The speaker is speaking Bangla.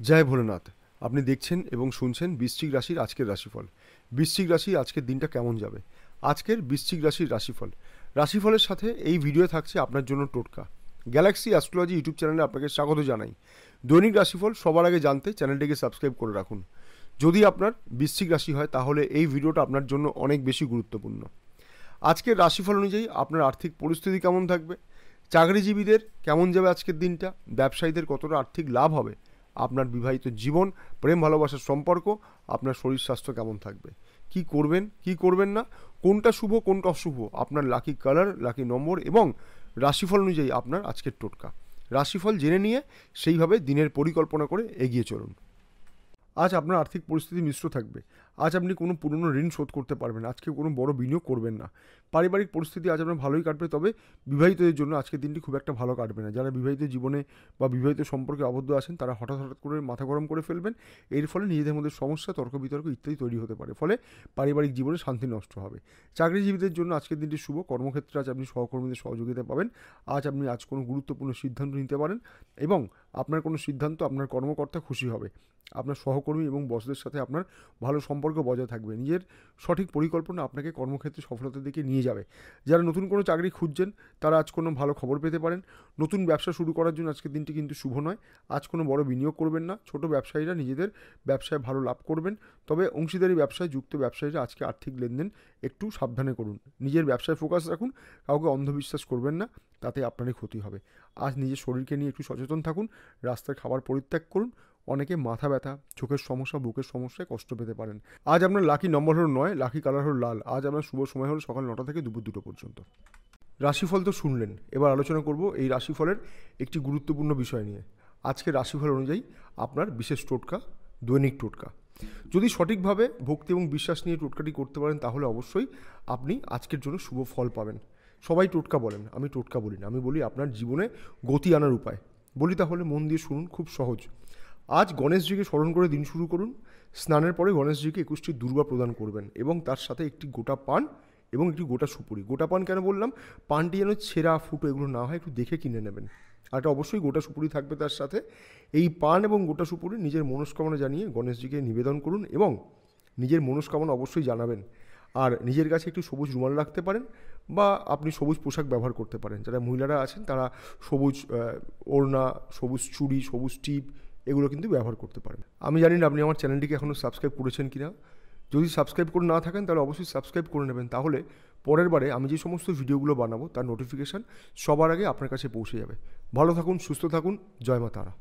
জয় ভোলেনাথ। আপনি দেখছেন এবং শুনছেন বৃশ্চিক রাশির আজকের রাশিফল। বৃশ্চিক রাশির আজকের দিনটা কেমন যাবে? আজকের বৃশ্চিক রাশির রাশিফল। রাশিফলের সাথে এই ভিডিও থাকছে আপনার জন্য টোটকা। গ্যালাক্সি অ্যাস্ট্রোলজি ইউটিউব চ্যানেলে আপনাকে স্বাগত জানাই। দৈনিক রাশিফল সবার আগে জানতে চ্যানেলটিকে সাবস্ক্রাইব করে রাখুন। যদি আপনার বৃশ্চিক রাশি হয় তাহলে এই ভিডিওটা আপনার জন্য অনেক বেশি গুরুত্বপূর্ণ। আজকের রাশিফল অনুযায়ী আপনার আর্থিক পরিস্থিতি কেমন থাকবে, চাকরিজীবীদের কেমন যাবে আজকের দিনটা, ব্যবসায়ীদের কতটা আর্থিক লাভ হবে, আপনার বিবাহিত জীবন, প্রেম ভালোবাসার সম্পর্ক, আপনার শরীর স্বাস্থ্য কেমন থাকবে, কি করবেন কি করবেন না, কোনটা শুভ কোনটা অশুভ, আপনার লাকি কালার, লাকি নম্বর এবং রাশিফল অনুযায়ী আপনার আজকের টোটকা। রাশিফল জেনে নিয়ে সেইভাবে দিনের পরিকল্পনা করে এগিয়ে চলুন। আজ আপনার আর্থিক পরিস্থিতি মিশ্র থাকবে। আজ আপনি কোনো পুরনো ঋণ শোধ করতে পারবেন। আজকে কোনো বড় বিনিয়োগ করবেন না। পারিবারিক পরিস্থিতি আজ আপনার ভালোই কাটবে, তবে বিবাহিতদের জন্য আজকের দিনটি খুব একটা ভালো কাটবে না। যারা বিবাহিত জীবনে বা বিবাহিত সম্পর্কে আবদ্ধ আছেন তারা হঠাৎ হঠাৎ করে মাথা গরম করে ফেলবেন। এর ফলে নিজেদের মধ্যে সমস্যা, তর্ক বিতর্ক ইত্যাদি তৈরি হতে পারে। ফলে পারিবারিক জীবনে শান্তি নষ্ট হবে। চাকরিজীবীদের জন্য আজকের দিনটি শুভ। কর্মক্ষেত্রে আজ আপনি সহকর্মীদের সহযোগিতা পাবেন। আজ কোনো গুরুত্বপূর্ণ সিদ্ধান্ত নিতে পারেন এবং আপনার কোনো সিদ্ধান্ত আপনার কর্মকর্তা খুশি হবে। আপনার সহকর্মী এবং বসদের সাথে আপনার ভালো সম্পর্ক বজায় থাকবে। নিজের সঠিক পরিকল্পনা আপনাকে কর্মক্ষেত্রে সফলতার দিকে নিয়ে যাবে। যারা নতুন কোনো চাকরি খুঁজছেন তারা আজ কোনো ভালো খবর পেতে পারেন। নতুন ব্যবসা শুরু করার জন্য আজকের দিনটি কিন্তু শুভ নয়। আজ কোনো বড় বিনিয়োগ করবেন না। ছোট ব্যবসায়ীরা নিজেদের ব্যবসায় ভালো লাভ করবেন, তবে অংশীদারি ব্যবসায় যুক্ত ব্যবসায়ীরা আজকে আর্থিক লেনদেন একটু সাবধানে করুন। নিজের ব্যবসায় ফোকাস রাখুন, কাউকে অন্ধবিশ্বাস করবেন না, তাতে আপনারই ক্ষতি হবে। আজ নিজের শরীরকে নিয়ে একটু সচেতন থাকুন। রাস্তার খাবার পরিত্যাগ করুন। অনেকে মাথা ব্যথা, চোখের সমস্যা, বুকের সমস্যায় কষ্ট পেতে পারেন। আজ আপনার লাকি নম্বর হলো 9, লাকি কালার হলো লাল। আজ আপনার শুভ সময় হলো সকাল 9টা থেকে দুপুর 2টো পর্যন্ত। রাশিফল তো শুনলেন, এবার আলোচনা করব এই রাশিফলের একটি গুরুত্বপূর্ণ বিষয় নিয়ে। আজকের রাশিফল অনুযায়ী আপনার বিশেষ টোটকা, দৈনিক টোটকা। যদি সঠিকভাবে ভক্তি এবং বিশ্বাস নিয়ে টোটকাটি করতে পারেন তাহলে অবশ্যই আপনি আজকের জন্য শুভ ফল পাবেন। সবাই টোটকা বলেন, আমি টোটকা বলি না। আমি বলি আপনার জীবনে গতি আনার উপায়। বলি তাহলে মন দিয়ে শুনুন, খুব সহজ। আজ গণেশজিকে স্মরণ করে দিন শুরু করুন। স্নানের পরে গণেশজিকে 21টি দুর্বা প্রদান করবেন এবং তার সাথে একটি গোটা পান এবং একটি গোটা সুপুরি। গোটা পান কেন বললাম? পানটি যেন ছেঁড়া ফুটো এগুলো না হয়, একটু দেখে কিনে নেবেন। আর এটা অবশ্যই গোটা সুপুরি থাকবে তার সাথে। এই পান এবং গোটা সুপুরি নিজের মনস্কামনা জানিয়ে গণেশজিকে নিবেদন করুন এবং নিজের মনস্কামনা অবশ্যই জানাবেন। আর নিজের কাছে একটু সবুজ রুমাল রাখতে পারেন বা আপনি সবুজ পোশাক ব্যবহার করতে পারেন। যারা মহিলারা আছেন তারা সবুজ ওড়না, সবুজ চুড়ি, সবুজ টিপ এগুলো কিন্তু ব্যবহার করতে পারেন। আমি জানি না আপনি আমার চ্যানেলটিকে এখনও সাবস্ক্রাইব করেছেন কি না। যদি সাবস্ক্রাইব করে না থাকেন তাহলে অবশ্যই সাবস্ক্রাইব করে নেবেন। তাহলে পরের বারে আমি যে সমস্ত ভিডিওগুলো বানাবো তার নোটিফিকেশান সবার আগে আপনার কাছে পৌঁছে যাবে। ভালো থাকুন, সুস্থ থাকুন। জয় মা তারা।